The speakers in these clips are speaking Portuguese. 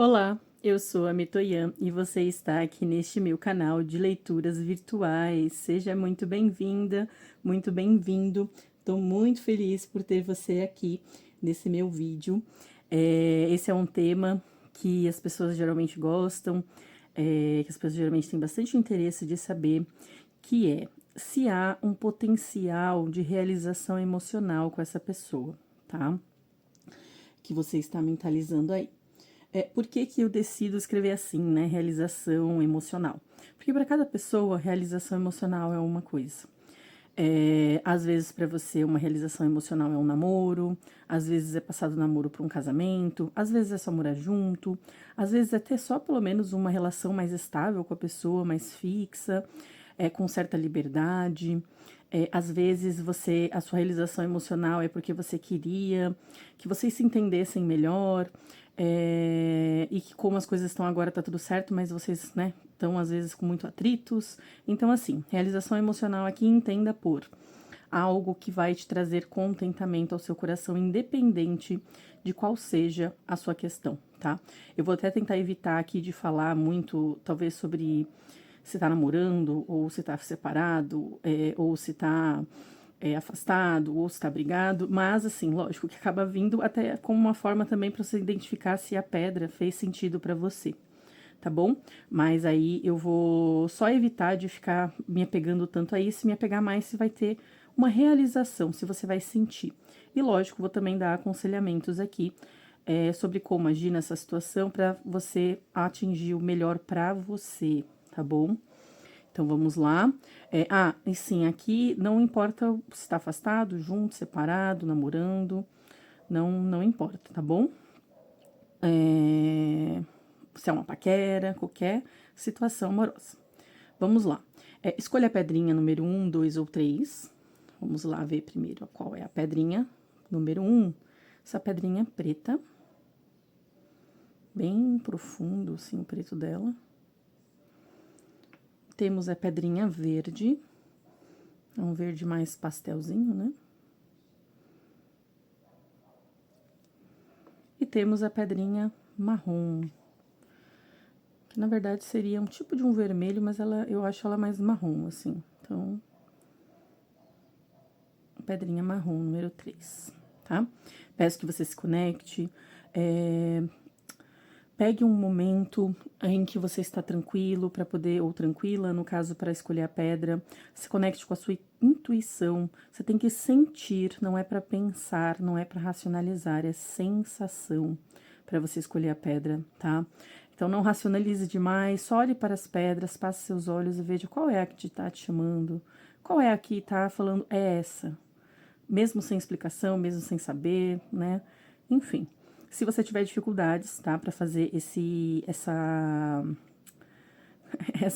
Olá, eu sou a Metoyan e você está aqui neste meu canal de leituras virtuais. Seja muito bem-vinda, muito bem-vindo. Estou muito feliz por ter você aqui nesse meu vídeo. Esse é um tema que as pessoas geralmente gostam, que as pessoas geralmente têm bastante interesse de saber, que é se há um potencial de realização emocional com essa pessoa, tá? Que você está mentalizando aí. Por que que eu decido escrever assim, né? Realização emocional. Porque para cada pessoa, realização emocional é uma coisa. Às vezes, para você, uma realização emocional é um namoro, às vezes é passar do namoro para um casamento, às vezes é só morar junto, às vezes é ter só pelo menos uma relação mais estável com a pessoa, mais fixa, com certa liberdade. Às vezes a sua realização emocional é porque você queria que vocês se entendessem melhor, e que como as coisas estão agora tá tudo certo, mas vocês, né, estão às vezes com muito atritos. Então, assim, realização emocional aqui entenda por algo que vai te trazer contentamento ao seu coração, independente de qual seja a sua questão, tá? Eu vou até tentar evitar aqui de falar muito, talvez, sobre se tá namorando, ou se tá separado, ou se tá afastado, ou se tá brigado, mas assim, lógico que acaba vindo até como uma forma também para você identificar se a pedra fez sentido para você, tá bom? Mas aí eu vou só evitar de ficar me apegando tanto a isso, me apegar mais se vai ter uma realização, se você vai sentir. E lógico, vou também dar aconselhamentos aqui sobre como agir nessa situação para você atingir o melhor para você, tá bom? Então vamos lá. E sim, aqui não importa se está afastado, junto, separado, namorando, não importa, tá bom? Se é uma paquera, qualquer situação amorosa. Vamos lá. Escolha a pedrinha número 1, 2 ou 3. Vamos lá ver primeiro qual é a pedrinha número 1. Essa pedrinha preta, bem profundo, assim, o preto dela. Temos a pedrinha verde, é um verde mais pastelzinho, né? E temos a pedrinha marrom, que na verdade seria um tipo de um vermelho, mas eu acho ela mais marrom, assim. Então, pedrinha marrom, número 3, tá? Peço que você se conecte, pegue um momento em que você está tranquilo para poder, ou tranquila, no caso, para escolher a pedra. Se conecte com a sua intuição. Você tem que sentir, não é para pensar, não é para racionalizar, é sensação para você escolher a pedra, tá? Então não racionalize demais, só olhe para as pedras, passe seus olhos e veja qual é a que está te chamando, qual é a que está falando, é essa. Mesmo sem explicação, mesmo sem saber, né? Enfim. Se você tiver dificuldades, tá, para fazer essa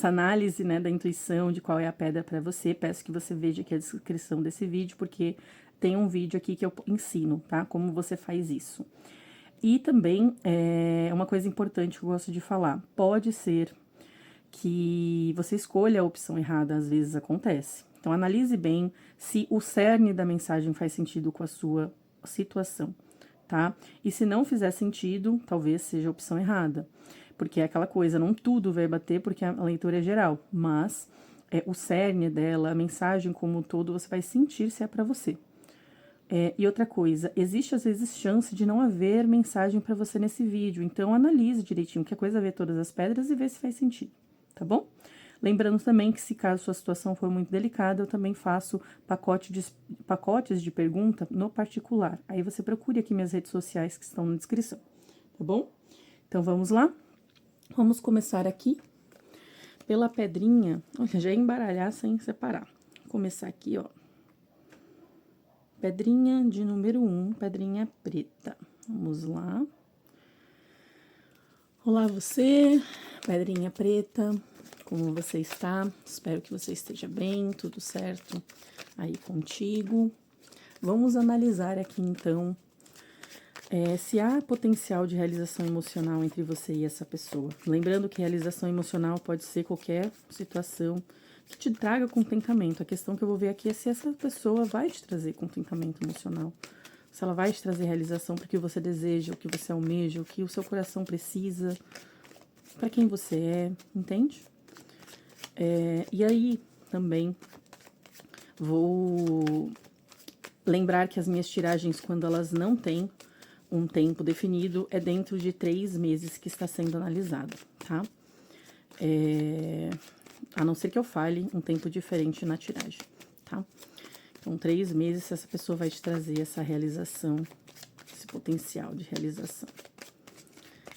análise, né, da intuição, de qual é a pedra para você, peço que você veja aqui a descrição desse vídeo, porque tem um vídeo aqui que eu ensino, tá, como você faz isso. E também, uma coisa importante que eu gosto de falar, pode ser que você escolha a opção errada, às vezes acontece. Então, analise bem se o cerne da mensagem faz sentido com a sua situação, tá? E se não fizer sentido, talvez seja a opção errada. Porque é aquela coisa, não tudo vai bater porque a leitura é geral, mas o cerne dela, a mensagem como um todo, você vai sentir se é para você. E outra coisa, existe às vezes chance de não haver mensagem para você nesse vídeo, então analise direitinho, que a coisa é ver todas as pedras e ver se faz sentido, tá bom? Lembrando também que se caso sua situação for muito delicada, eu também faço pacotes de pergunta no particular. Aí você procure aqui minhas redes sociais que estão na descrição, tá bom? Então vamos lá? Vamos começar aqui pela pedrinha. Olha, já ia embaralhar sem separar. Vou começar aqui, ó. Pedrinha de número 1, pedrinha preta. Vamos lá. Olá você, pedrinha preta, como você está? Espero que você esteja bem, tudo certo aí contigo. Vamos analisar aqui então se há potencial de realização emocional entre você e essa pessoa. Lembrando que realização emocional pode ser qualquer situação que te traga contentamento. A questão que eu vou ver aqui é se essa pessoa vai te trazer contentamento emocional, se ela vai te trazer realização para o que você deseja, o que você almeja, o que o seu coração precisa, para quem você é, entende? E aí, também, vou lembrar que as minhas tiragens, quando elas não têm um tempo definido, é dentro de 3 meses que está sendo analisado, tá? A não ser que eu fale um tempo diferente na tiragem, tá? Então, 3 meses, essa pessoa vai te trazer essa realização, esse potencial de realização.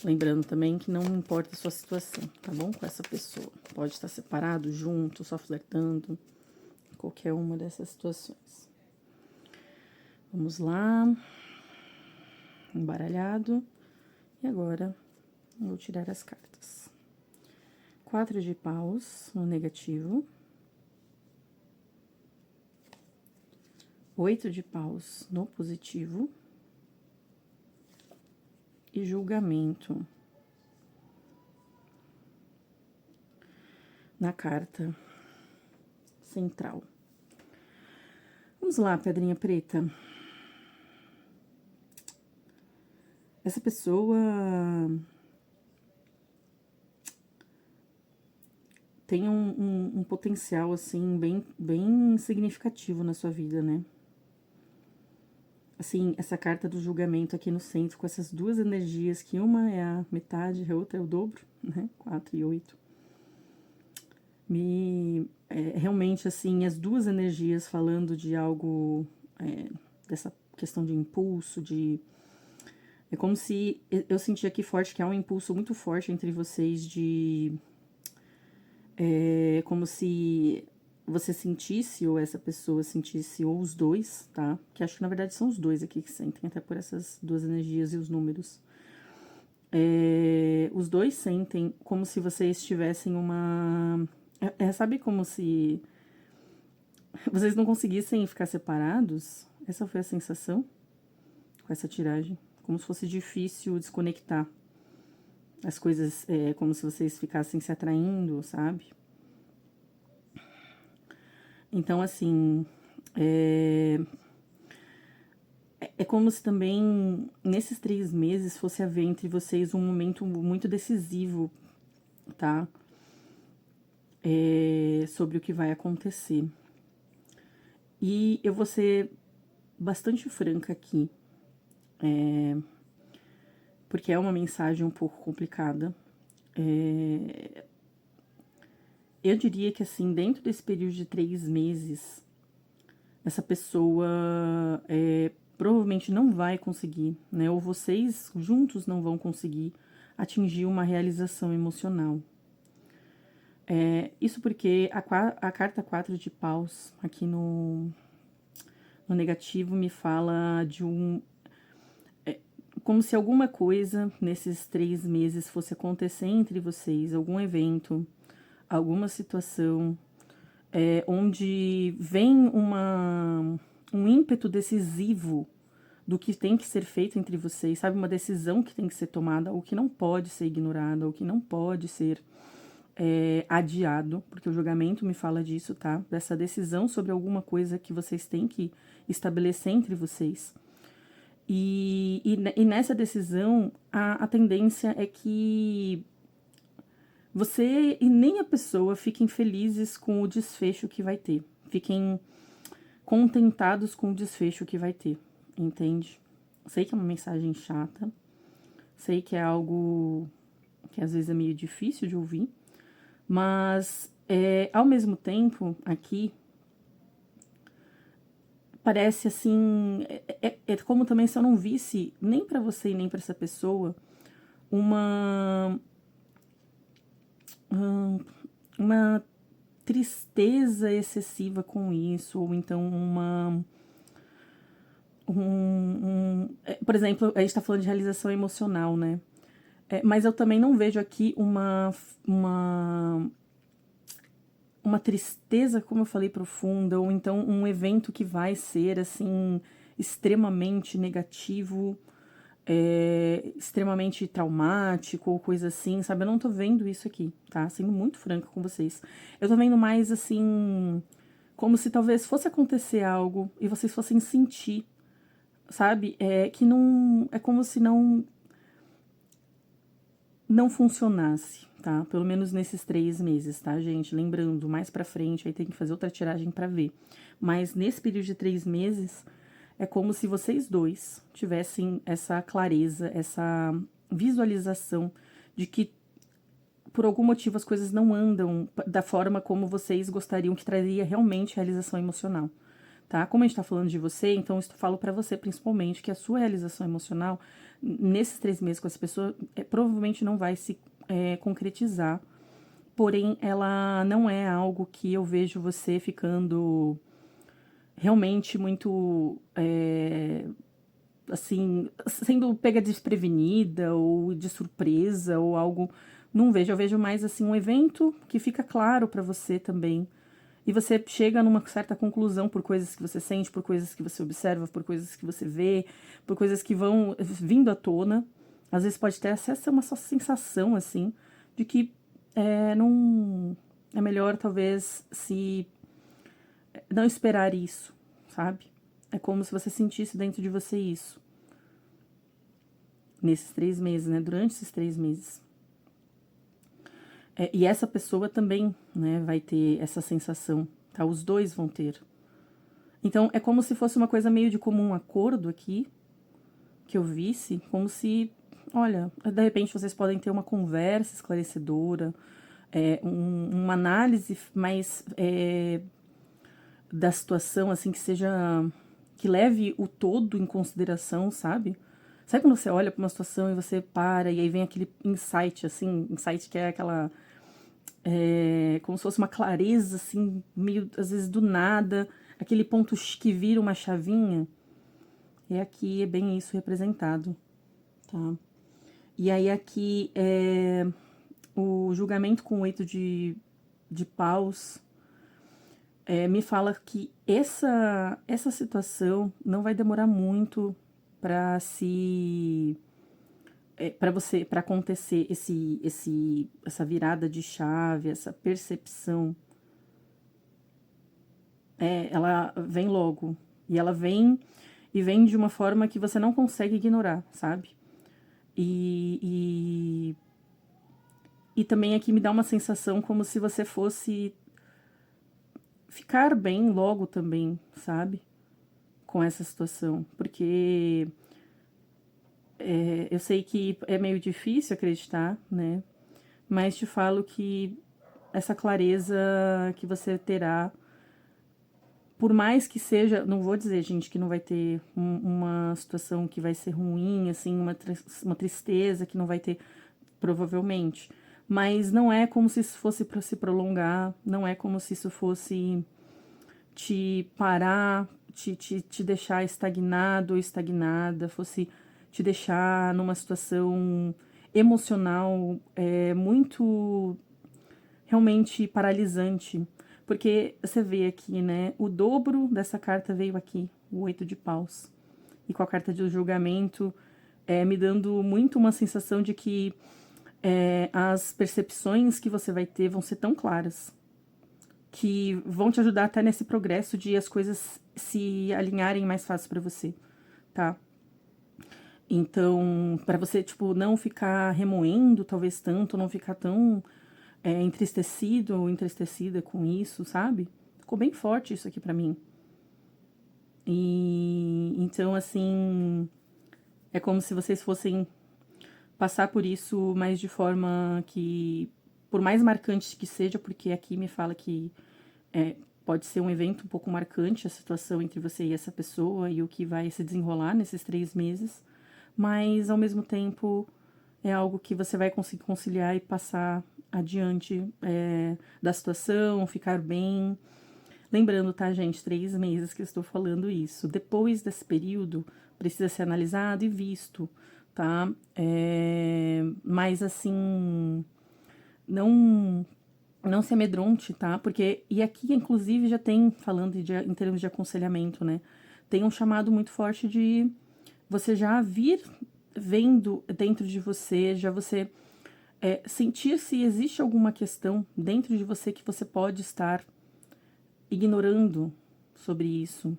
Lembrando também que não importa a sua situação, tá bom? Com essa pessoa. Pode estar separado, junto, só flertando, qualquer uma dessas situações. Vamos lá. Embaralhado. E agora, vou tirar as cartas. 4 de paus no negativo. 8 de paus no positivo. E julgamento na carta central. Vamos lá, pedrinha preta. Essa pessoa tem um potencial, assim, bem significativo na sua vida, né? Assim, essa carta do julgamento aqui no centro, com essas duas energias, que uma é a metade, a outra é o dobro, né? 4 e 8. Realmente, assim, as duas energias falando de algo, dessa questão de impulso, é como se, eu senti aqui forte que há um impulso muito forte entre vocês como se você sentisse, ou essa pessoa sentisse, ou os dois, tá? Que acho que na verdade são os dois aqui que sentem, até por essas duas energias e os números. Os dois sentem como se vocês tivessem uma... sabe como se vocês não conseguissem ficar separados? Essa foi a sensação com essa tiragem. Como se fosse difícil desconectar as coisas, como se vocês ficassem se atraindo, sabe? Então, assim, é como se também, nesses 3 meses, fosse haver entre vocês um momento muito decisivo, tá? Sobre o que vai acontecer. E eu vou ser bastante franca aqui, porque é uma mensagem um pouco complicada. Eu diria que, assim, dentro desse período de 3 meses, essa pessoa provavelmente não vai conseguir, né? Ou vocês juntos não vão conseguir atingir uma realização emocional. Isso porque a carta 4 de paus, aqui no negativo, me fala de como se alguma coisa nesses 3 meses fosse acontecer entre vocês, algum evento, alguma situação, onde vem um ímpeto decisivo do que tem que ser feito entre vocês, sabe? Uma decisão que tem que ser tomada, ou que não pode ser ignorada, ou que não pode ser adiado, porque o julgamento me fala disso, tá? Dessa decisão sobre alguma coisa que vocês têm que estabelecer entre vocês. E nessa decisão, a tendência é que você e nem a pessoa fiquem felizes com o desfecho que vai ter. Fiquem contentados com o desfecho que vai ter, entende? Sei que é uma mensagem chata, sei que é algo que às vezes é meio difícil de ouvir, mas ao mesmo tempo, aqui, parece assim, é como também se eu não visse, nem pra você e nem pra essa pessoa, uma tristeza excessiva com isso, ou então por exemplo, a gente tá falando de realização emocional, né? Mas eu também não vejo aqui uma tristeza, como eu falei, profunda, ou então um evento que vai ser, assim, extremamente negativo, extremamente traumático, ou coisa assim, sabe? Eu não tô vendo isso aqui, tá? Sendo muito franca com vocês. Eu tô vendo mais, assim, como se talvez fosse acontecer algo e vocês fossem sentir sabe? É que não, é como se não funcionasse, tá? Pelo menos nesses 3 meses, tá, gente? Lembrando, mais pra frente, aí tem que fazer outra tiragem pra ver. Mas nesse período de 3 meses, é como se vocês dois tivessem essa clareza, essa visualização de que por algum motivo as coisas não andam da forma como vocês gostariam, que traria realmente realização emocional, tá? Como a gente tá falando de você, então eu falo pra você principalmente que a sua realização emocional nesses 3 meses com essa pessoa provavelmente não vai se concretizar, porém ela não é algo que eu vejo você ficando realmente muito assim, sendo pega desprevenida ou de surpresa ou algo. Não vejo, eu vejo mais assim um evento que fica claro pra você também. E você chega numa certa conclusão por coisas que você sente, por coisas que você observa, por coisas que você vê, por coisas que vão vindo à tona. Às vezes pode ter essa uma só sensação assim de que não é melhor talvez se não esperar isso, sabe? É como se você sentisse dentro de você isso. Nesses 3 meses, né? Durante esses 3 meses. E essa pessoa também, né, vai ter essa sensação, tá? Os dois vão ter. Então, é como se fosse uma coisa meio de comum acordo aqui, que eu visse, como se, olha, de repente vocês podem ter uma conversa esclarecedora, uma análise mais da situação, assim, que seja, que leve o todo em consideração, sabe? Sabe quando você olha para uma situação e você para, e aí vem aquele insight, assim, insight que é aquela, como se fosse uma clareza, assim, meio, às vezes, do nada, aquele ponto que vira uma chavinha, e aqui é bem isso representado, tá? E aí aqui o julgamento com 8 de paus me fala que essa situação não vai demorar muito para se para acontecer essa virada de chave, essa percepção. Ela vem logo. E ela vem e vem de uma forma que você não consegue ignorar, sabe? E, e também aqui me dá uma sensação como se você fosse ficar bem logo também, sabe? Com essa situação. Porque eu sei que é meio difícil acreditar, né? Mas te falo que essa clareza que você terá, por mais que seja, não vou dizer, gente, que não vai ter uma situação que vai ser ruim, assim, uma tristeza que não vai ter, provavelmente. Mas não é como se isso fosse para se prolongar, não é como se isso fosse te parar, te deixar estagnado ou estagnada, fosse te deixar numa situação emocional muito realmente paralisante. Porque você vê aqui, né? O dobro dessa carta veio aqui, o 8 de paus. E com a carta de julgamento, me dando muito uma sensação de que as percepções que você vai ter vão ser tão claras, que vão te ajudar até nesse progresso de as coisas se alinharem mais fácil para você, tá? Então, para você, tipo, não ficar remoendo, talvez tanto, não ficar tão entristecido ou entristecida com isso, sabe? Ficou bem forte isso aqui pra mim. E então, assim, é como se vocês fossem passar por isso, mas de forma que, por mais marcante que seja, porque aqui me fala que pode ser um evento um pouco marcante a situação entre você e essa pessoa e o que vai se desenrolar nesses 3 meses, mas ao mesmo tempo é algo que você vai conseguir conciliar e passar adiante da situação, ficar bem. Lembrando, tá, gente, 3 meses que eu estou falando isso. Depois desse período, precisa ser analisado e visto, tá? Mas assim, não não se amedronte, tá? Porque, e aqui, inclusive, já tem, falando em termos de aconselhamento, né? Tem um chamado muito forte de você já vir vendo dentro de você, já você sentir se existe alguma questão dentro de você que você pode estar ignorando sobre isso.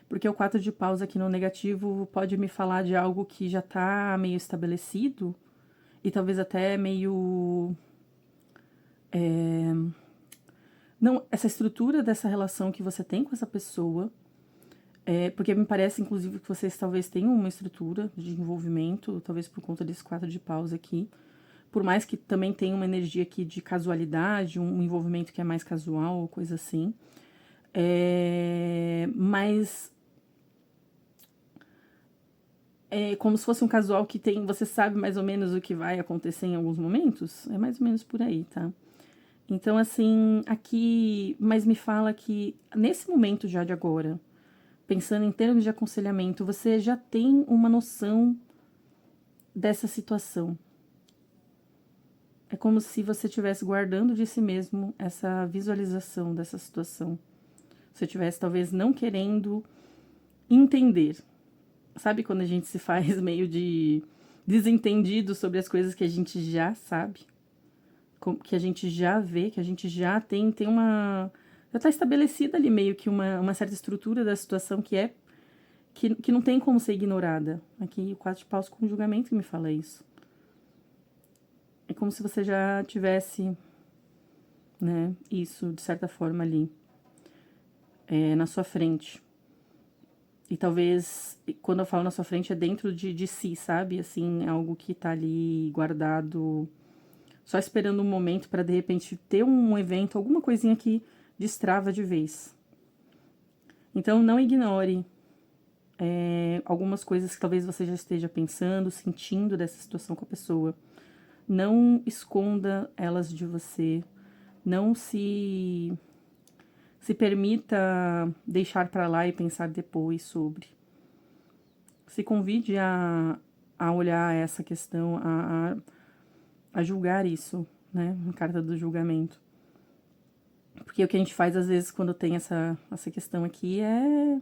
Porque o 4 de paus aqui no negativo pode me falar de algo que já tá meio estabelecido e talvez até meio. Não, essa estrutura dessa relação que você tem com essa pessoa. Porque me parece, inclusive, que vocês talvez tenham uma estrutura de envolvimento, talvez por conta desse 4 de paus aqui. Por mais que também tenha uma energia aqui de casualidade, um envolvimento que é mais casual ou coisa assim. Mas é como se fosse um casual que tem, você sabe mais ou menos o que vai acontecer em alguns momentos. É mais ou menos por aí, tá? Então, assim, aqui, mas me fala que nesse momento já de agora, pensando em termos de aconselhamento, você já tem uma noção dessa situação. É como se você estivesse guardando de si mesmo essa visualização dessa situação. Você estivesse talvez não querendo entender. Sabe quando a gente se faz meio de desentendido sobre as coisas que a gente já sabe? Que a gente já vê, que a gente já tem uma. Já está estabelecida ali meio que uma certa estrutura da situação que não tem como ser ignorada. Aqui o 4 de paus com julgamento que me fala isso. É como se você já tivesse, né, isso de certa forma ali, na sua frente. E talvez, quando eu falo na sua frente, é dentro de si, sabe? Assim, algo que tá ali guardado, só esperando um momento para de repente ter um evento, alguma coisinha que destrava de vez. Então, não ignore algumas coisas que talvez você já esteja pensando, sentindo dessa situação com a pessoa. Não esconda elas de você. Não se permita deixar para lá e pensar depois sobre. Se convide a olhar essa questão, a julgar isso, né? A carta do julgamento. Porque o que a gente faz, às vezes, quando tem essa questão aqui é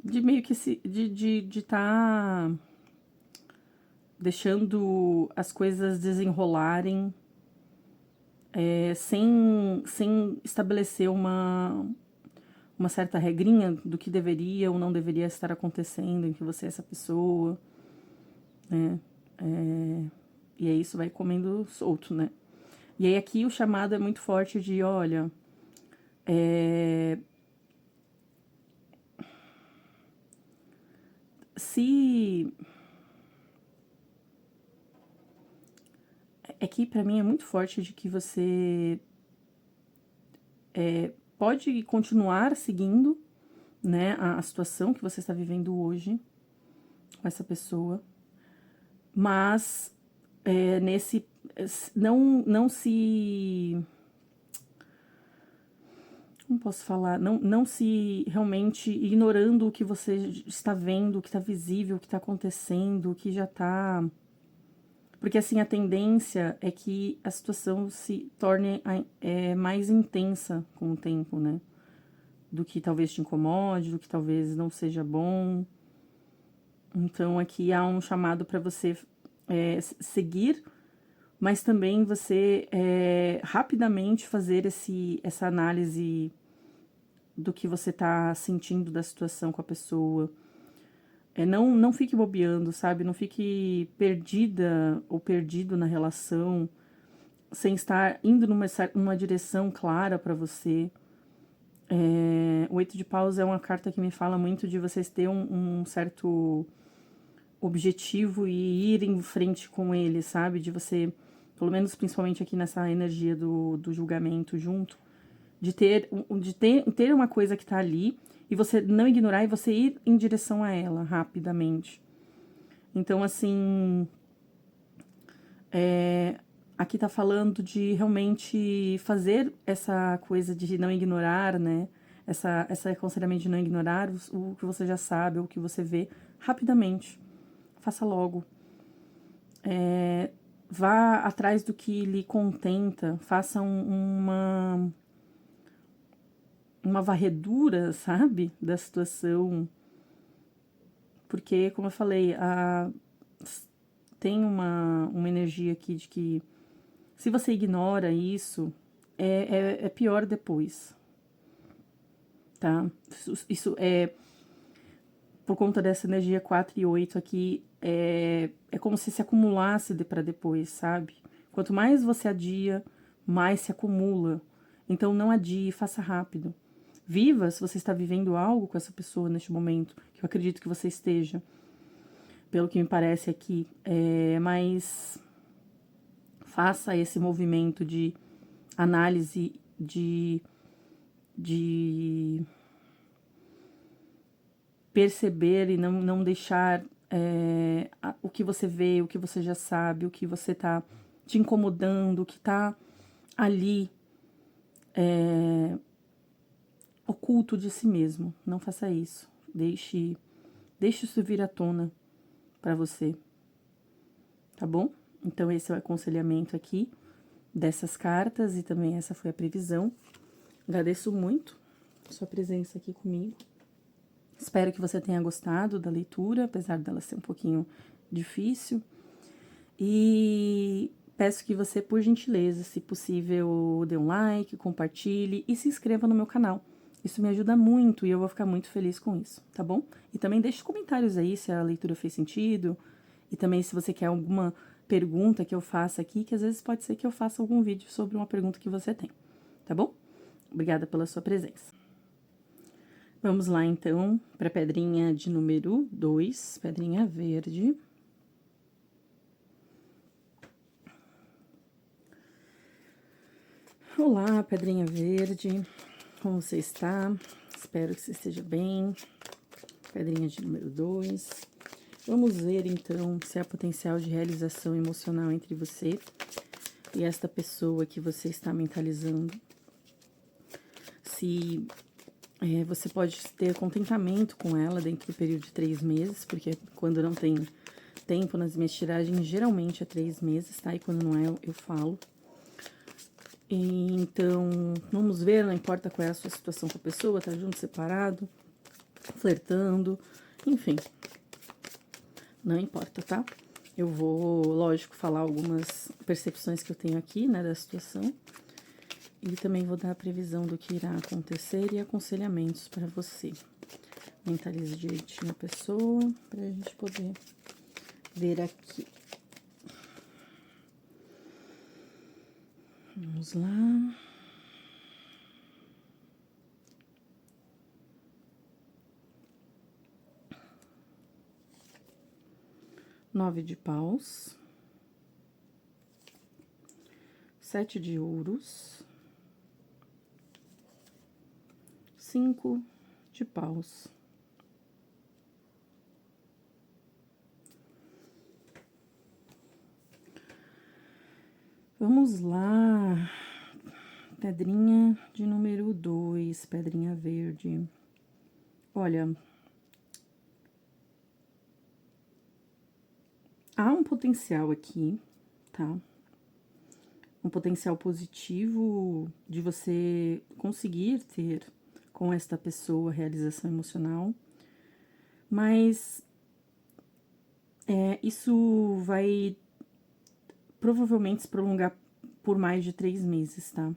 de meio que de tá deixando as coisas desenrolarem sem estabelecer uma certa regrinha do que deveria ou não deveria estar acontecendo em que você é essa pessoa, né? E aí isso vai comendo solto, né? E aí aqui o chamado é muito forte de, olha, se... Aqui pra mim é muito forte de que você pode continuar seguindo, né, a situação que você está vivendo hoje com essa pessoa, mas nesse não se, como posso falar, não se realmente ignorando o que você está vendo, o que está visível, o que está acontecendo, o que já está, porque assim a tendência é que a situação se torne mais intensa com o tempo, né? Do que talvez te incomode, do que talvez não seja bom. Então aqui há um chamado para você seguir, mas também você rapidamente fazer essa análise do que você tá sentindo da situação com a pessoa. Não fique bobeando, sabe? Não fique perdida ou perdido na relação, sem estar indo numa direção clara para você. O 8 de paus é uma carta que me fala muito de vocês ter um certo objetivo e ir em frente com ele, sabe? De você, pelo menos principalmente aqui nessa energia do julgamento junto, de ter uma coisa que tá ali e você não ignorar e você ir em direção a ela rapidamente. Então, assim, aqui tá falando de realmente fazer essa coisa de não ignorar, né? Essa aconselhamento de não ignorar o que você já sabe, ou o que você vê, rapidamente. Faça logo. Vá atrás do que lhe contenta, faça uma varredura, sabe? Da situação. Porque, como eu falei, tem uma energia aqui de que se você ignora isso, é pior depois, tá? Isso é por conta dessa energia 4 e 8 aqui, é como se acumulasse para depois, sabe? Quanto mais você adia, mais se acumula. Então, não adie, faça rápido. Viva se você está vivendo algo com essa pessoa neste momento, que eu acredito que você esteja, pelo que me parece aqui. Mas faça esse movimento de análise, de perceber e não deixar o que você vê, o que você já sabe, o que você tá te incomodando, o que tá ali oculto de si mesmo. Não faça isso. Deixe isso vir à tona para você, tá bom? Então esse é o aconselhamento aqui dessas cartas e também essa foi a previsão. Agradeço muito a sua presença aqui comigo. Espero que você tenha gostado da leitura, apesar dela ser um pouquinho difícil. E peço que você, por gentileza, se possível, dê um like, compartilhe e se inscreva no meu canal. Isso me ajuda muito e eu vou ficar muito feliz com isso, tá bom? E também deixe comentários aí se a leitura fez sentido. E também se você quer alguma pergunta que eu faça aqui, que às vezes pode ser que eu faça algum vídeo sobre uma pergunta que você tem, tá bom? Obrigada pela sua presença. Vamos lá, então, para a pedrinha de número 2, pedrinha verde. Olá, pedrinha verde, como você está? Espero que você esteja bem. Pedrinha de número 2. Vamos ver, então, se há potencial de realização emocional entre você e esta pessoa que você está mentalizando. Se você pode ter contentamento com ela dentro do período de 3 meses, porque quando não tem tempo nas minhas tiragens, geralmente é 3 meses, tá? E quando não é, eu falo. E, então, vamos ver, não importa qual é a sua situação com a pessoa, tá junto, separado, flertando, enfim. Não importa, tá? Eu vou, lógico, falar algumas percepções que eu tenho aqui, né, da situação. E também vou dar a previsão do que irá acontecer e aconselhamentos para você. Mentalize direitinho a pessoa, pra gente poder ver aqui. Vamos lá. Nove de paus. 7 de ouros. 5 de paus. Vamos lá. Pedrinha de número 2, pedrinha verde. Olha, há um potencial aqui, tá? Um potencial positivo de você conseguir ter com esta pessoa realização emocional, mas isso vai provavelmente se prolongar por mais de 3 meses, tá?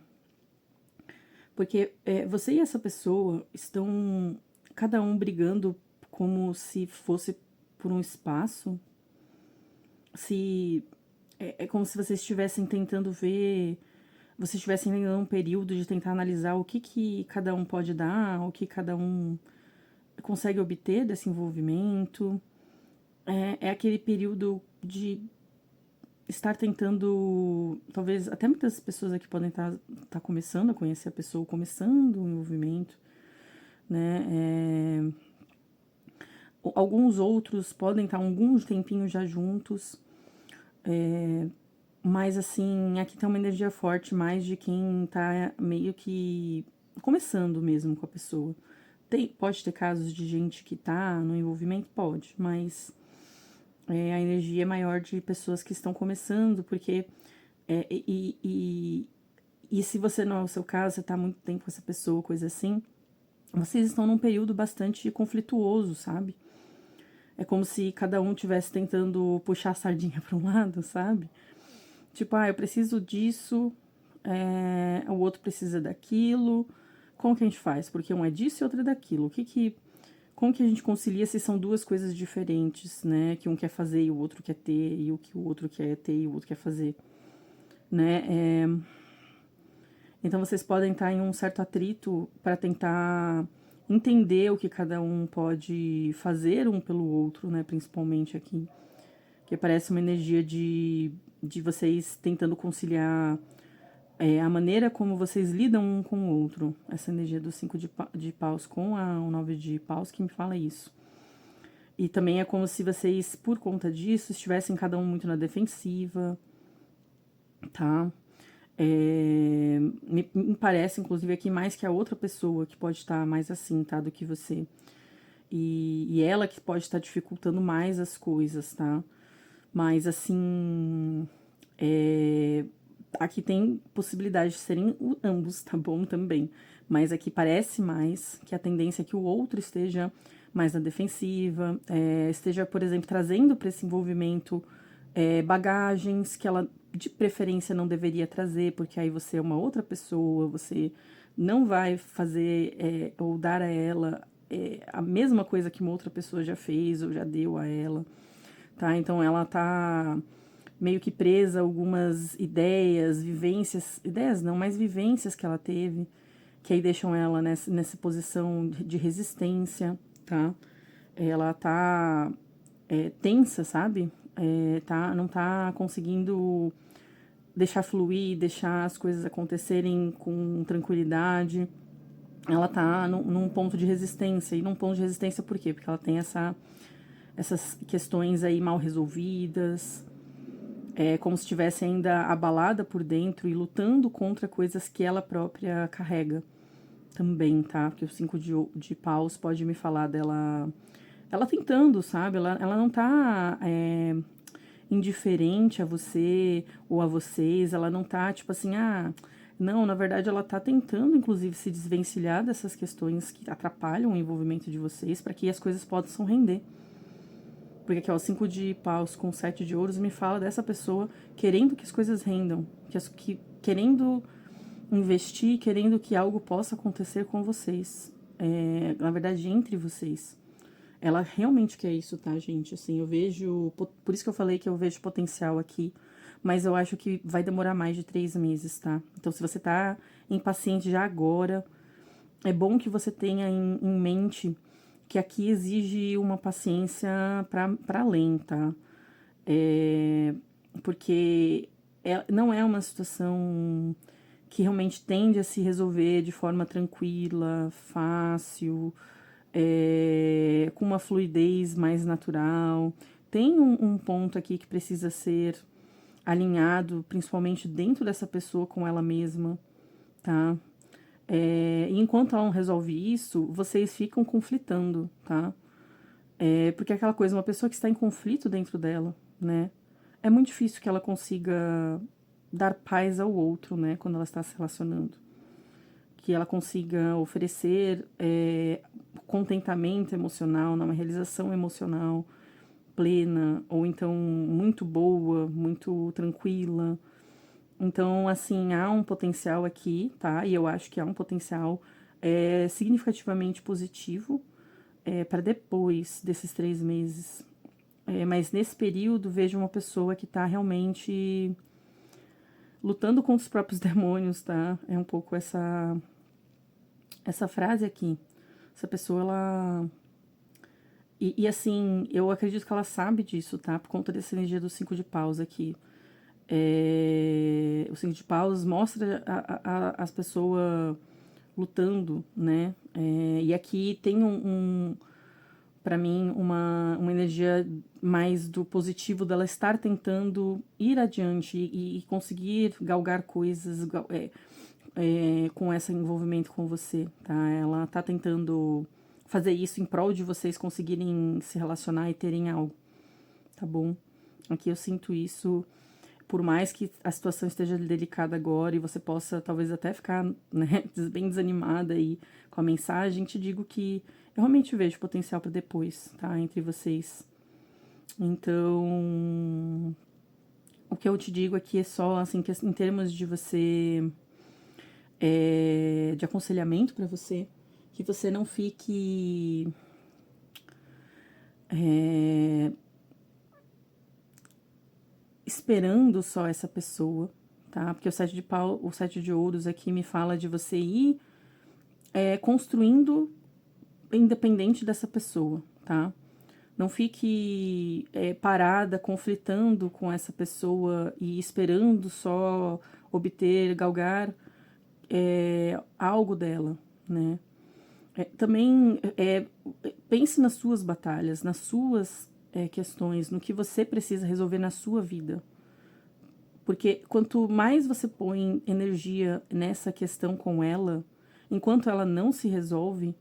Porque você e essa pessoa estão cada um brigando como se fosse por um espaço, se é como se vocês estivessem tentando ver, vocês estivessem em um período de tentar analisar o que cada um pode dar, o que cada um consegue obter desse envolvimento. É aquele período de estar tentando, talvez até muitas pessoas aqui podem tá começando a conhecer a pessoa, começando o envolvimento, né? Alguns outros podem estar algum tempinho já juntos, mas assim, aqui tem uma energia forte mais de quem tá meio que começando mesmo com a pessoa. Pode ter casos de gente que tá no envolvimento? Pode, mas a energia é maior de pessoas que estão começando, porque e se você não é o seu caso, você tá há muito tempo com essa pessoa, coisa assim, vocês estão num período bastante conflituoso, sabe? É como se cada um estivesse tentando puxar a sardinha para um lado, sabe? Tipo, eu preciso disso, o outro precisa daquilo. Como que a gente faz? Porque um é disso e outro é daquilo. como que a gente concilia se são duas coisas diferentes, né? Que um quer fazer e o outro quer ter, e o que o outro quer ter e o outro quer fazer, né? Então vocês podem estar em um certo atrito para tentar entender o que cada um pode fazer um pelo outro, né? Principalmente aqui. Que parece uma energia de vocês tentando conciliar a maneira como vocês lidam um com o outro. Essa energia do 5 de paus com o 9 de paus que me fala isso. E também é como se vocês, por conta disso, estivessem cada um muito na defensiva, tá? Me parece, inclusive, aqui mais que a outra pessoa que pode estar mais assim, tá? Do que você. E ela que pode estar dificultando mais as coisas, tá? Mas, assim, aqui tem possibilidade de serem ambos, tá bom? Também. Mas aqui parece mais que a tendência é que o outro esteja mais na defensiva, esteja, por exemplo, trazendo para esse envolvimento bagagens que ela, de preferência, não deveria trazer, porque aí você é uma outra pessoa, você não vai fazer ou dar a ela a mesma coisa que uma outra pessoa já fez ou já deu a ela, tá? Então ela tá meio que presa a algumas ideias, vivências, ideias não, mas vivências que ela teve, que aí deixam ela nessa posição de resistência, tá? Ela tá tensa, sabe? Não tá conseguindo deixar fluir, deixar as coisas acontecerem com tranquilidade. Ela tá num ponto de resistência. E num ponto de resistência por quê? Porque ela tem essas questões aí mal resolvidas, como se estivesse ainda abalada por dentro e lutando contra coisas que ela própria carrega também, tá? Porque o 5 de paus pode me falar dela, ela tentando, sabe? Ela não tá indiferente a você ou a vocês, ela não tá tipo assim, não, na verdade ela tá tentando, inclusive, se desvencilhar dessas questões que atrapalham o envolvimento de vocês para que as coisas possam render. Porque aqui, ó, o 5 de paus com 7 de ouros me fala dessa pessoa querendo que as coisas rendam, querendo investir, querendo que algo possa acontecer com vocês. Na verdade, entre vocês. Ela realmente quer isso, tá, gente? Assim, eu vejo. Por isso que eu falei que eu vejo potencial aqui. Mas eu acho que vai demorar mais de 3 meses, tá? Então, se você tá impaciente já agora, é bom que você tenha em mente que aqui exige uma paciência para além, tá? Porque não é uma situação que realmente tende a se resolver de forma tranquila, fácil, com uma fluidez mais natural. Tem um ponto aqui que precisa ser alinhado, principalmente dentro dessa pessoa com ela mesma, tá? E enquanto ela não resolve isso, vocês ficam conflitando, tá? Porque é aquela coisa, uma pessoa que está em conflito dentro dela, né? É muito difícil que ela consiga dar paz ao outro, né? Quando ela está se relacionando. Que ela consiga oferecer contentamento emocional, uma realização emocional plena, ou então muito boa, muito tranquila. Então, assim, há um potencial aqui, tá? E eu acho que há um potencial significativamente positivo para depois desses 3 meses. Mas nesse período, vejo uma pessoa que tá realmente lutando contra os próprios demônios, tá? É um pouco essa frase aqui. Essa pessoa, ela. E assim, eu acredito que ela sabe disso, tá? Por conta dessa energia do 5 de paus aqui. O 5 de paus mostra as pessoas lutando, né? E aqui tem para mim, uma energia mais do positivo dela estar tentando ir adiante e conseguir galgar coisas com esse envolvimento com você, tá? Ela tá tentando fazer isso em prol de vocês conseguirem se relacionar e terem algo, tá bom? Aqui eu sinto isso, por mais que a situação esteja delicada agora e você possa talvez até ficar, né, bem desanimada aí com a mensagem, te digo que eu realmente vejo potencial para depois, tá? Entre vocês. Então, o que eu te digo aqui é só, assim, que em termos de você, de aconselhamento para você, que você não fique esperando só essa pessoa, tá? Porque o sete de ouros aqui me fala de você ir construindo independente dessa pessoa, tá? Não fique parada, conflitando com essa pessoa e esperando só obter, galgar algo dela, né? Também pense nas suas batalhas, nas suas questões, no que você precisa resolver na sua vida. Porque quanto mais você põe energia nessa questão com ela, enquanto ela não se resolve,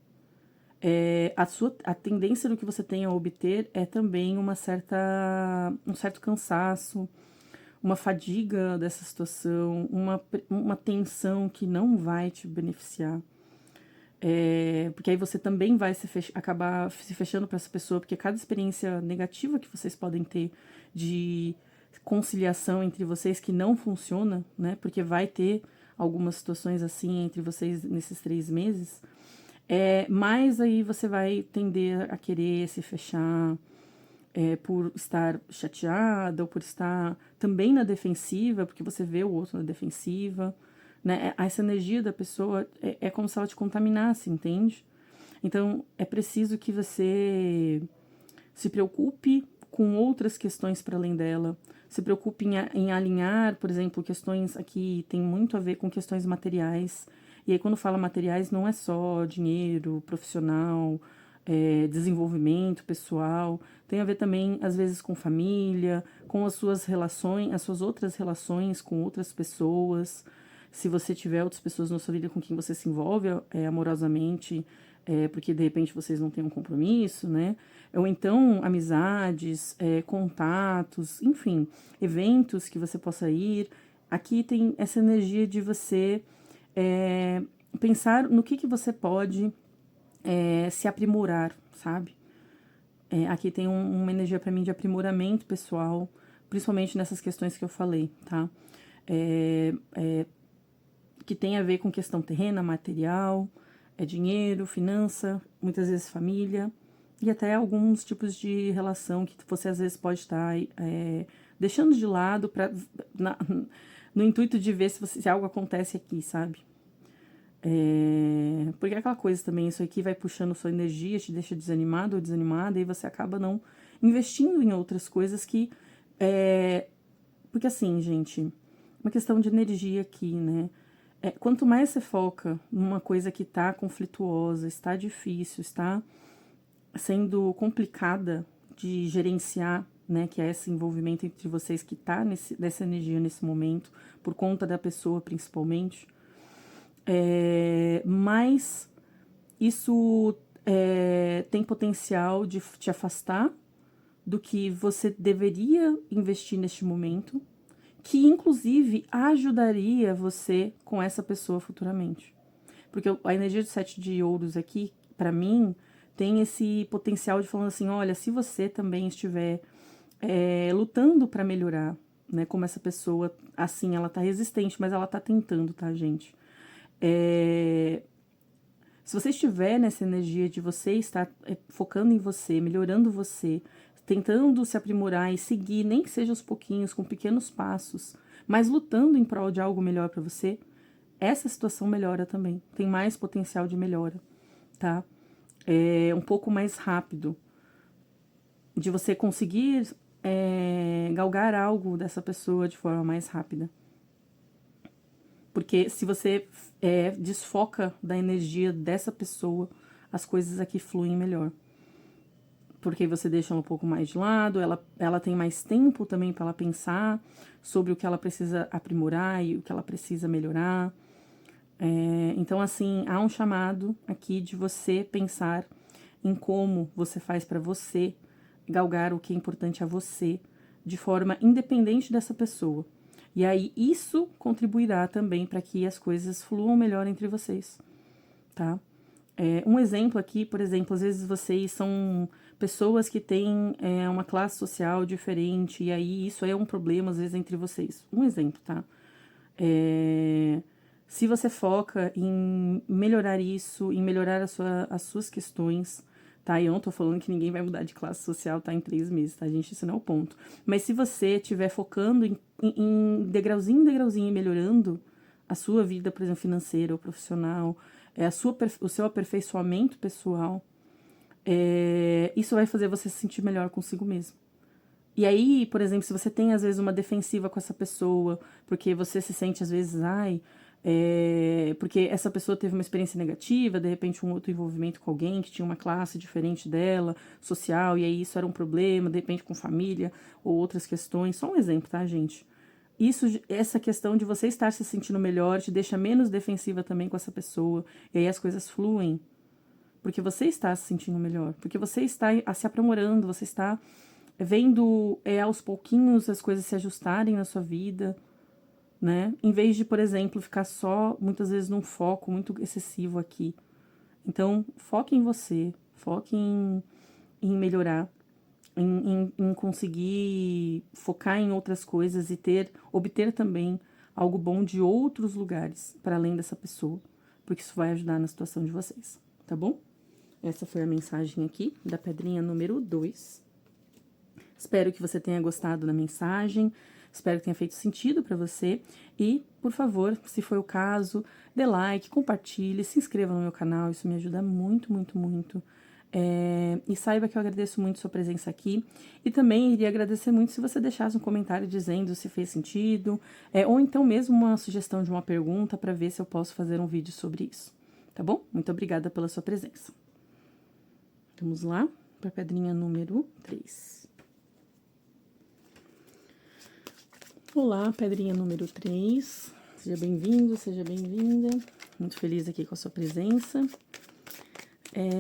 a tendência do que você tem a obter é também um certo cansaço, uma fadiga dessa situação, uma tensão que não vai te beneficiar. Porque aí você também vai acabar se fechando para essa pessoa, porque cada experiência negativa que vocês podem ter de conciliação entre vocês que não funciona, né? Porque vai ter algumas situações assim entre vocês nesses 3 meses, mais aí você vai tender a querer se fechar, por estar chateada ou por estar também na defensiva, porque você vê o outro na defensiva, né? Essa energia da pessoa é como se ela te contaminasse, entende? Então, é preciso que você se preocupe com outras questões para além dela, se preocupe em alinhar, por exemplo, questões aqui tem muito a ver com questões materiais. E aí, quando fala materiais, não é só dinheiro, profissional, desenvolvimento pessoal, tem a ver também, às vezes, com família, com as suas relações, as suas outras relações com outras pessoas. Se você tiver outras pessoas na sua vida com quem você se envolve amorosamente, porque de repente vocês não têm um compromisso, né? Ou então amizades, contatos, enfim, eventos que você possa ir. Aqui tem essa energia de você pensar no que você pode se aprimorar, sabe? Aqui tem uma energia para mim de aprimoramento pessoal, principalmente nessas questões que eu falei, tá? Que tem a ver com questão terrena, material, dinheiro, finança, muitas vezes família, e até alguns tipos de relação que você às vezes pode estar deixando de lado no intuito de ver se algo acontece aqui, sabe? Porque é aquela coisa também, isso aqui vai puxando sua energia, te deixa desanimado ou desanimada, e você acaba não investindo em outras coisas que. Porque assim, gente, uma questão de energia aqui, né? Quanto mais você foca numa coisa que tá conflituosa, está difícil, está sendo complicada de gerenciar, né? Que é esse envolvimento entre vocês que tá dessa energia nesse momento, por conta da pessoa principalmente. Mas isso tem potencial de te afastar do que você deveria investir neste momento, que inclusive ajudaria você com essa pessoa futuramente. Porque a energia de 7 de ouros aqui, para mim, tem esse potencial de falando assim, olha, se você também estiver lutando para melhorar, né, como essa pessoa, assim, ela tá resistente, mas ela tá tentando, tá, gente? Se você estiver nessa energia de você estar focando em você, melhorando você, tentando se aprimorar e seguir, nem que seja aos pouquinhos, com pequenos passos, mas lutando em prol de algo melhor para você, essa situação melhora também. Tem mais potencial de melhora, tá? Um pouco mais rápido, de você conseguir galgar algo dessa pessoa de forma mais rápida. Porque se você desfoca da energia dessa pessoa, as coisas aqui fluem melhor. Porque você deixa ela um pouco mais de lado, ela tem mais tempo também para ela pensar sobre o que ela precisa aprimorar e o que ela precisa melhorar. Então, assim, há um chamado aqui de você pensar em como você faz para você galgar o que é importante a você, de forma independente dessa pessoa. E aí isso contribuirá também para que as coisas fluam melhor entre vocês, tá? Um exemplo aqui, por exemplo, às vezes vocês são pessoas que têm uma classe social diferente, e aí isso é um problema, às vezes, entre vocês. Um exemplo, tá? Se você foca em melhorar isso, em melhorar as suas questões, tá? E eu não tô falando que ninguém vai mudar de classe social, tá? Em 3 meses, tá, gente? Isso não é o ponto. Mas se você estiver focando em degrauzinho em degrauzinho e melhorando a sua vida, por exemplo, financeira ou profissional, o seu aperfeiçoamento pessoal, isso vai fazer você se sentir melhor consigo mesmo. E aí, por exemplo, se você tem às vezes uma defensiva com essa pessoa, porque você se sente às vezes, porque essa pessoa teve uma experiência negativa, de repente um outro envolvimento com alguém que tinha uma classe diferente dela, social, e aí isso era um problema, de repente com família ou outras questões. Só um exemplo, tá, gente? Essa questão de você estar se sentindo melhor te deixa menos defensiva também com essa pessoa, e aí as coisas fluem, porque você está se sentindo melhor, porque você está se aprimorando, você está vendo aos pouquinhos as coisas se ajustarem na sua vida, né? Em vez de, por exemplo, ficar só, muitas vezes, num foco muito excessivo aqui. Então, foque em você, foque em melhorar, em conseguir focar em outras coisas e obter também algo bom de outros lugares, para além dessa pessoa, porque isso vai ajudar na situação de vocês, tá bom? Essa foi a mensagem aqui da pedrinha número 2. Espero que você tenha gostado da mensagem, espero que tenha feito sentido para você. E, por favor, se for o caso, dê like, compartilhe, se inscreva no meu canal, isso me ajuda muito, muito, muito. E saiba que eu agradeço muito sua presença aqui. E também iria agradecer muito se você deixasse um comentário dizendo se fez sentido, ou então mesmo uma sugestão de uma pergunta para ver se eu posso fazer um vídeo sobre isso. Tá bom? Muito obrigada pela sua presença. Vamos lá para a pedrinha número 3. Olá, pedrinha número 3. Seja bem-vindo, seja bem-vinda. Muito feliz aqui com a sua presença.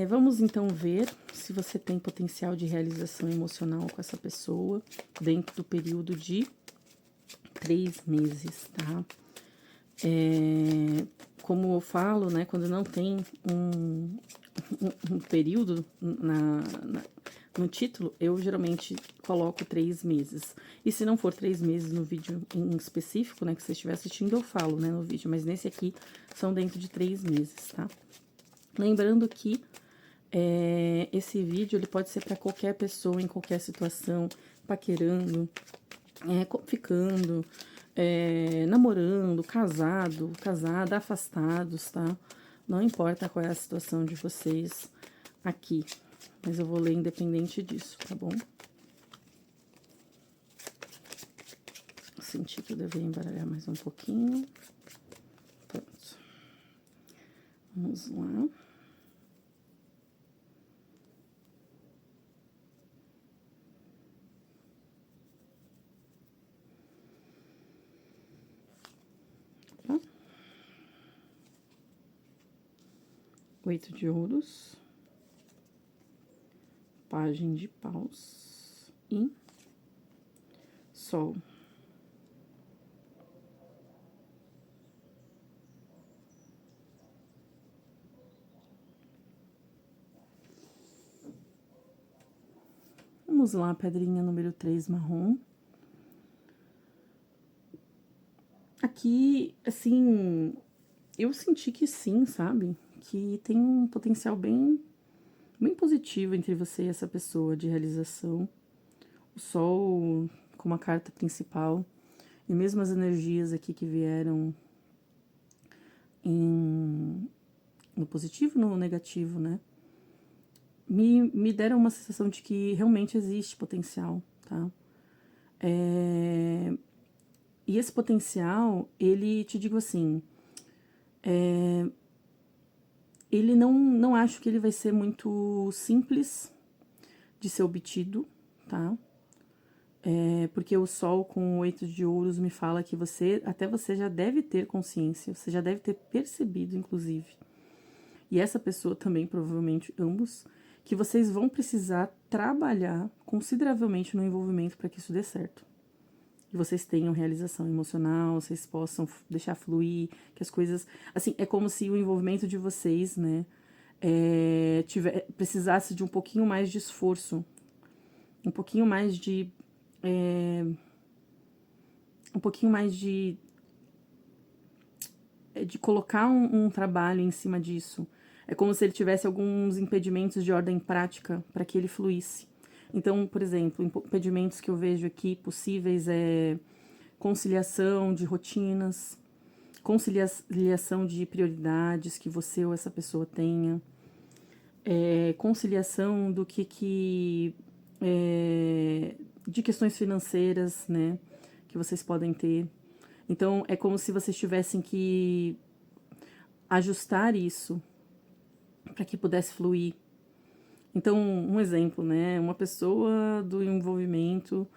Vamos então ver se você tem potencial de realização emocional com essa pessoa dentro do período de 3 meses, tá? Como eu falo, né, quando não tem um período no título, eu geralmente coloco 3 meses. E se não for 3 meses no vídeo em específico, né, que você estiver assistindo, eu falo, né, no vídeo. Mas nesse aqui, são dentro de 3 meses, tá? Lembrando que esse vídeo, ele pode ser para qualquer pessoa, em qualquer situação, paquerando, ficando, namorando, casada, afastados, tá? Não importa qual é a situação de vocês aqui, mas eu vou ler independente disso, tá bom? Senti que eu deveria embaralhar mais um pouquinho. Pronto. Vamos lá. Tá? 8 de ouros. Pajem de paus e sol. Vamos lá, pedrinha número 3, marrom. Aqui, assim, eu senti que sim, sabe? Que tem um potencial bem positivo entre você e essa pessoa de realização. O sol como a carta principal. E mesmo as energias aqui que vieram no positivo e no negativo, né? Me deram uma sensação de que realmente existe potencial, tá? E esse potencial, ele, te digo assim, ele não acho que ele vai ser muito simples de ser obtido, tá? Porque o sol com o 8 de ouros me fala que até você já deve ter consciência, você já deve ter percebido, inclusive. E essa pessoa também, provavelmente, ambos, que vocês vão precisar trabalhar consideravelmente no envolvimento para que isso dê certo. E vocês tenham realização emocional, vocês possam deixar fluir, que as coisas... Assim, é como se o envolvimento de vocês, né, precisasse de um pouquinho mais de esforço, um pouquinho mais de... um pouquinho mais de colocar um trabalho em cima disso, É como se ele tivesse alguns impedimentos de ordem prática para que ele fluísse. Então, por exemplo, impedimentos que eu vejo aqui possíveis é conciliação de rotinas, conciliação de prioridades que você ou essa pessoa tenha, conciliação do que de questões financeiras, né, que vocês podem ter. Então, é como se vocês tivessem que ajustar isso para que pudesse fluir. Então, um exemplo, né, uma pessoa do envolvimento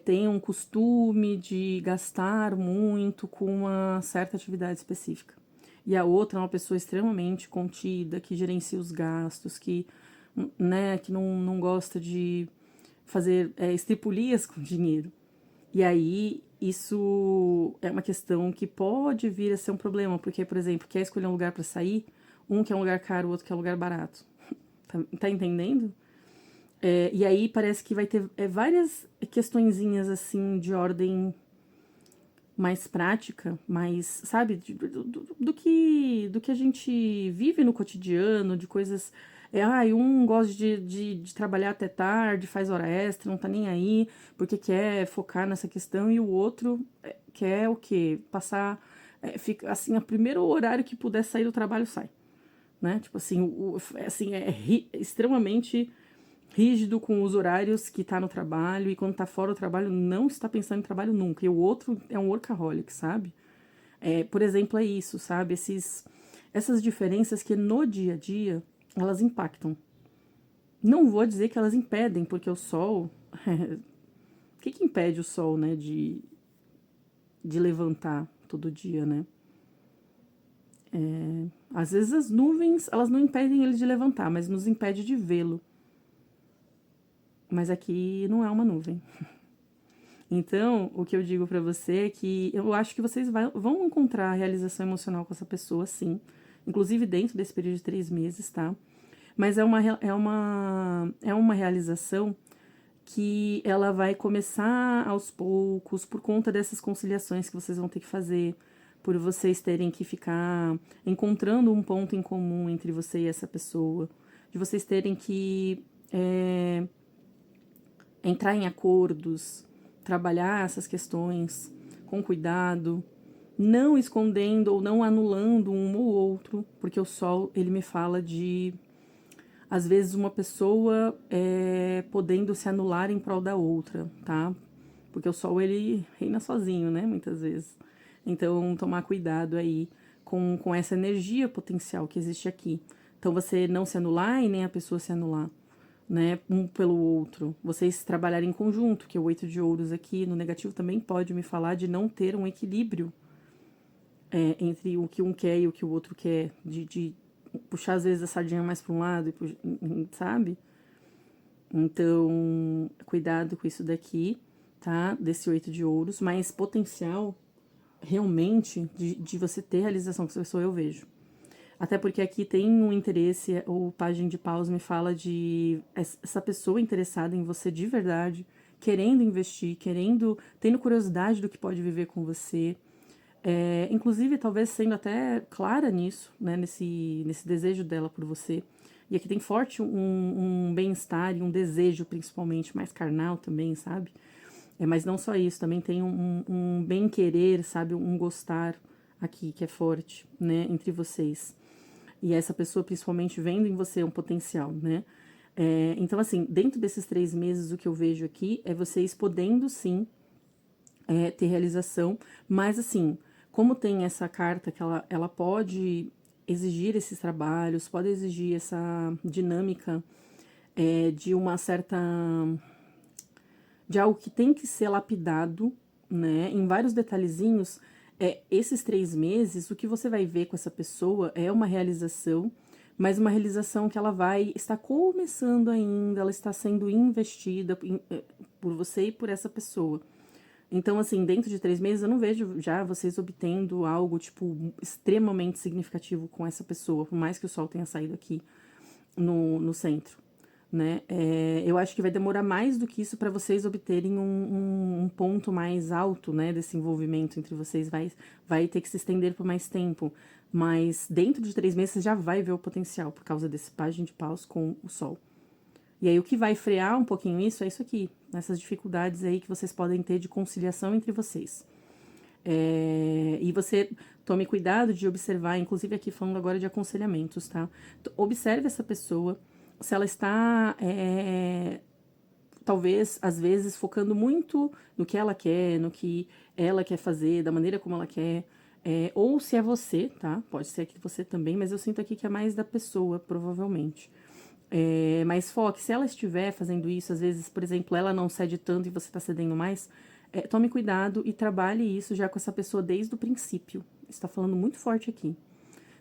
tem um costume de gastar muito com uma certa atividade específica. E a outra é uma pessoa extremamente contida, que gerencia os gastos, que, né, que não gosta de fazer estripulias com dinheiro. E aí, isso é uma questão que pode vir a ser um problema, porque, por exemplo, quer escolher um lugar para sair, um quer um lugar caro, o outro quer um lugar barato. Tá entendendo? E aí parece que vai ter várias questõezinhas assim de ordem mais prática, mais, sabe, do que a gente vive no cotidiano, de coisas. Um gosta de trabalhar até tarde, faz hora extra, não tá nem aí, porque quer focar nessa questão, e o outro quer o quê? Passar. Fica assim, a primeiro horário que puder sair do trabalho, sai. Né? Tipo assim, assim extremamente rígido com os horários que tá no trabalho, e quando tá fora do trabalho não está pensando em trabalho nunca. E o outro é um workaholic, sabe? Por exemplo, é isso, sabe? Essas diferenças que no dia a dia elas impactam. Não vou dizer que elas impedem, porque o sol. O que impede o sol, né, de levantar todo dia, né? Às vezes as nuvens, elas não impedem ele de levantar, mas nos impede de vê-lo. Mas aqui não é uma nuvem. Então, o que eu digo pra você é que eu acho que vocês vão encontrar realização emocional com essa pessoa, sim. Inclusive dentro desse período de 3 meses, tá? Mas é uma realização que ela vai começar aos poucos, por conta dessas conciliações que vocês vão ter que fazer, por vocês terem que ficar encontrando um ponto em comum entre você e essa pessoa, de vocês terem que entrar em acordos, trabalhar essas questões com cuidado, não escondendo ou não anulando um ou outro, porque o sol, ele me fala de, às vezes, uma pessoa podendo se anular em prol da outra, tá? Porque o sol, ele reina sozinho, né, muitas vezes. Então, tomar cuidado aí com essa energia potencial que existe aqui. Então, você não se anular e nem a pessoa se anular, né, um pelo outro. Vocês trabalharem em conjunto, que é o 8 de ouros aqui no negativo também pode me falar de não ter um equilíbrio entre o que um quer e o que o outro quer, de puxar às vezes a sardinha mais para um lado, sabe? Então, cuidado com isso daqui, tá? Desse 8 de ouros, mas potencial realmente de você ter realização com essa pessoa eu vejo. Até porque aqui tem um interesse, o Página de Paus me fala de essa pessoa interessada em você de verdade, querendo investir, tendo curiosidade do que pode viver com você. Inclusive, talvez sendo até clara nisso, né, nesse desejo dela por você. E aqui tem forte um bem-estar e um desejo, principalmente, mais carnal também, sabe? Mas não só isso, também tem um bem-querer, sabe? Um gostar aqui, que é forte, né, entre vocês. E essa pessoa, principalmente, vendo em você um potencial, né? Então, assim, dentro desses 3 meses, o que eu vejo aqui é vocês podendo, sim, ter realização, mas, assim, como tem essa carta que ela pode exigir esses trabalhos, pode exigir essa dinâmica de uma certa... de algo que tem que ser lapidado, né, em vários detalhezinhos. Esses 3 meses, o que você vai ver com essa pessoa é uma realização, mas uma realização que ela vai estar começando ainda, ela está sendo investida por você e por essa pessoa. Então, assim, dentro de 3 meses, eu não vejo já vocês obtendo algo, tipo, extremamente significativo com essa pessoa, por mais que o sol tenha saído aqui no centro. né? Eu acho que vai demorar mais do que isso para vocês obterem um ponto mais alto, né, desse envolvimento entre vocês. Vai ter que se estender por mais tempo. Mas dentro de 3 meses você já vai ver o potencial por causa desse pajem de paus com o sol. E aí o que vai frear um pouquinho isso é isso aqui, essas dificuldades aí que vocês podem ter de conciliação entre vocês. E você tome cuidado de observar, inclusive aqui falando agora de aconselhamentos, tá? Observe essa pessoa, se ela está, talvez, às vezes, focando muito no que ela quer, no que ela quer fazer, da maneira como ela quer, ou se é você, tá? Pode ser aqui você também, mas eu sinto aqui que é mais da pessoa, provavelmente. Mas foque, se ela estiver fazendo isso, às vezes, por exemplo, ela não cede tanto e você está cedendo mais, tome cuidado e trabalhe isso já com essa pessoa desde o princípio. Está falando muito forte aqui.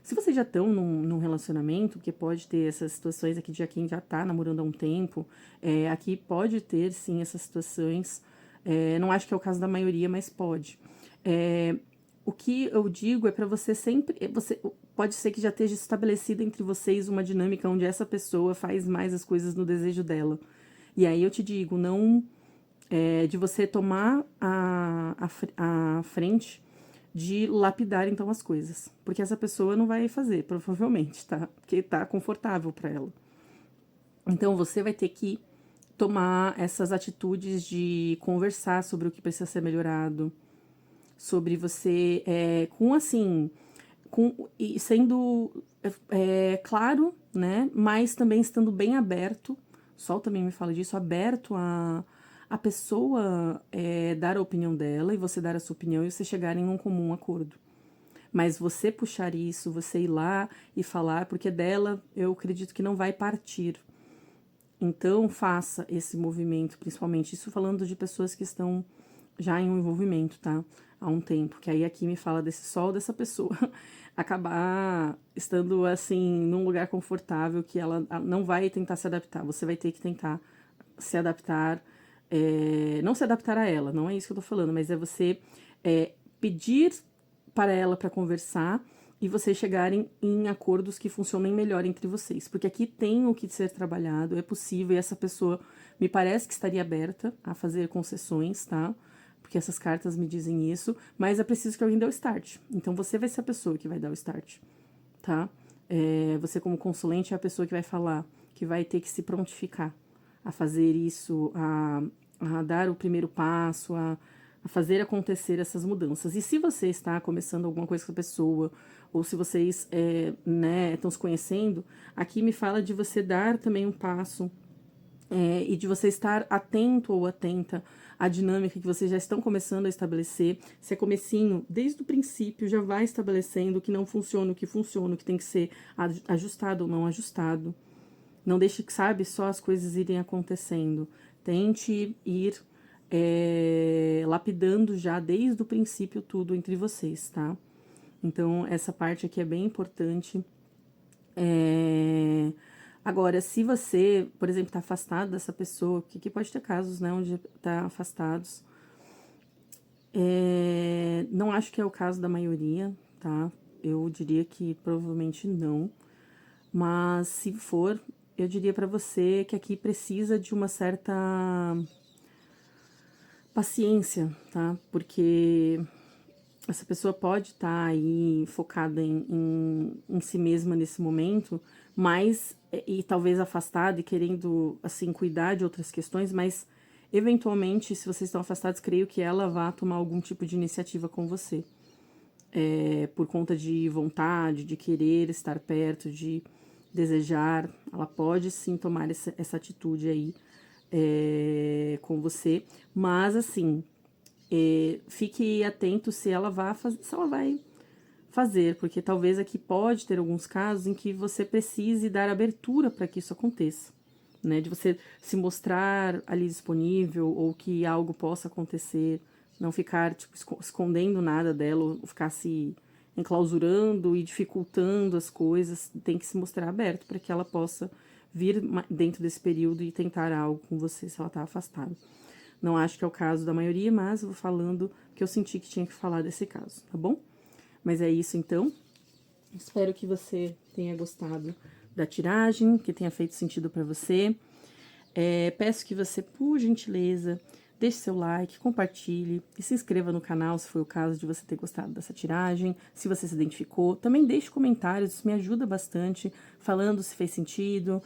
Se vocês já estão num relacionamento, que pode ter essas situações aqui de quem já tá namorando há um tempo, aqui pode ter, sim, essas situações. Não acho que é o caso da maioria, mas pode. O que eu digo é para você sempre... Pode ser que já esteja estabelecida entre vocês uma dinâmica onde essa pessoa faz mais as coisas no desejo dela. E aí eu te digo, não... de você tomar a frente de lapidar, então, as coisas. Porque essa pessoa não vai fazer, provavelmente, tá? Porque tá confortável para ela. Então, você vai ter que tomar essas atitudes de conversar sobre o que precisa ser melhorado, sobre você, e sendo claro, né? Mas também estando bem aberto. O Sol também me fala disso, aberto a pessoa dar a opinião dela e você dar a sua opinião e você chegarem num comum acordo. Mas você puxar isso, você ir lá e falar, porque dela eu acredito que não vai partir. Então, faça esse movimento, principalmente isso falando de pessoas que estão já em um envolvimento, tá? Há um tempo, que aí aqui me fala desse sol dessa pessoa acabar estando, assim, num lugar confortável que ela não vai tentar se adaptar, você vai ter que tentar se adaptar, não se adaptar a ela, não é isso que eu tô falando, mas é você pedir para ela para conversar e vocês chegarem em acordos que funcionem melhor entre vocês. Porque aqui tem o que ser trabalhado, é possível, e essa pessoa me parece que estaria aberta a fazer concessões, tá? Porque essas cartas me dizem isso, mas é preciso que alguém dê o start. Então você vai ser a pessoa que vai dar o start, tá? Você como consulente é a pessoa que vai falar, que vai ter que se prontificar a fazer isso, a dar o primeiro passo, a fazer acontecer essas mudanças. E se você está começando alguma coisa com a pessoa, ou se vocês estão se conhecendo, aqui me fala de você dar também um passo e de você estar atento ou atenta à dinâmica que vocês já estão começando a estabelecer. Se é comecinho, desde o princípio já vai estabelecendo o que não funciona, o que tem que ser ajustado ou não ajustado. Não deixe que, sabe, só as coisas irem acontecendo. Tente ir lapidando já desde o princípio tudo entre vocês, tá? Então, essa parte aqui é bem importante. Agora, se você, por exemplo, tá afastado dessa pessoa, que aqui pode ter casos, né, onde tá afastados, não acho que é o caso da maioria, tá? Eu diria que provavelmente não. Mas se for, eu diria pra você que aqui precisa de uma certa paciência, tá? Porque essa pessoa pode estar aí focada em si mesma nesse momento, mas e talvez afastada e querendo assim cuidar de outras questões, mas eventualmente, se vocês estão afastados, creio que ela vá tomar algum tipo de iniciativa com você. Por conta de vontade, de querer estar perto, de desejar, ela pode sim tomar essa atitude aí com você, mas assim, fique atento se ela vai fazer, porque talvez aqui pode ter alguns casos em que você precise dar abertura para que isso aconteça, né? De você se mostrar ali disponível ou que algo possa acontecer, não ficar tipo, escondendo nada dela ou ficar se enclausurando e dificultando as coisas, tem que se mostrar aberto para que ela possa vir dentro desse período e tentar algo com você se ela está afastada. Não acho que é o caso da maioria, mas eu vou falando que eu senti que tinha que falar desse caso, tá bom? Mas é isso então. Espero que você tenha gostado da tiragem, que tenha feito sentido para você. Peço que você, por gentileza, deixe seu like, compartilhe e se inscreva no canal se foi o caso de você ter gostado dessa tiragem, se você se identificou. Também deixe comentários, isso me ajuda bastante, falando se fez sentido,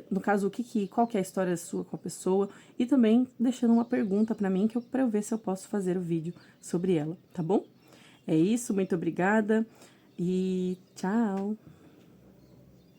no caso, qual que é a história sua com a pessoa, e também deixando uma pergunta para mim, para eu ver se eu posso fazer o vídeo sobre ela, tá bom? É isso, muito obrigada e tchau!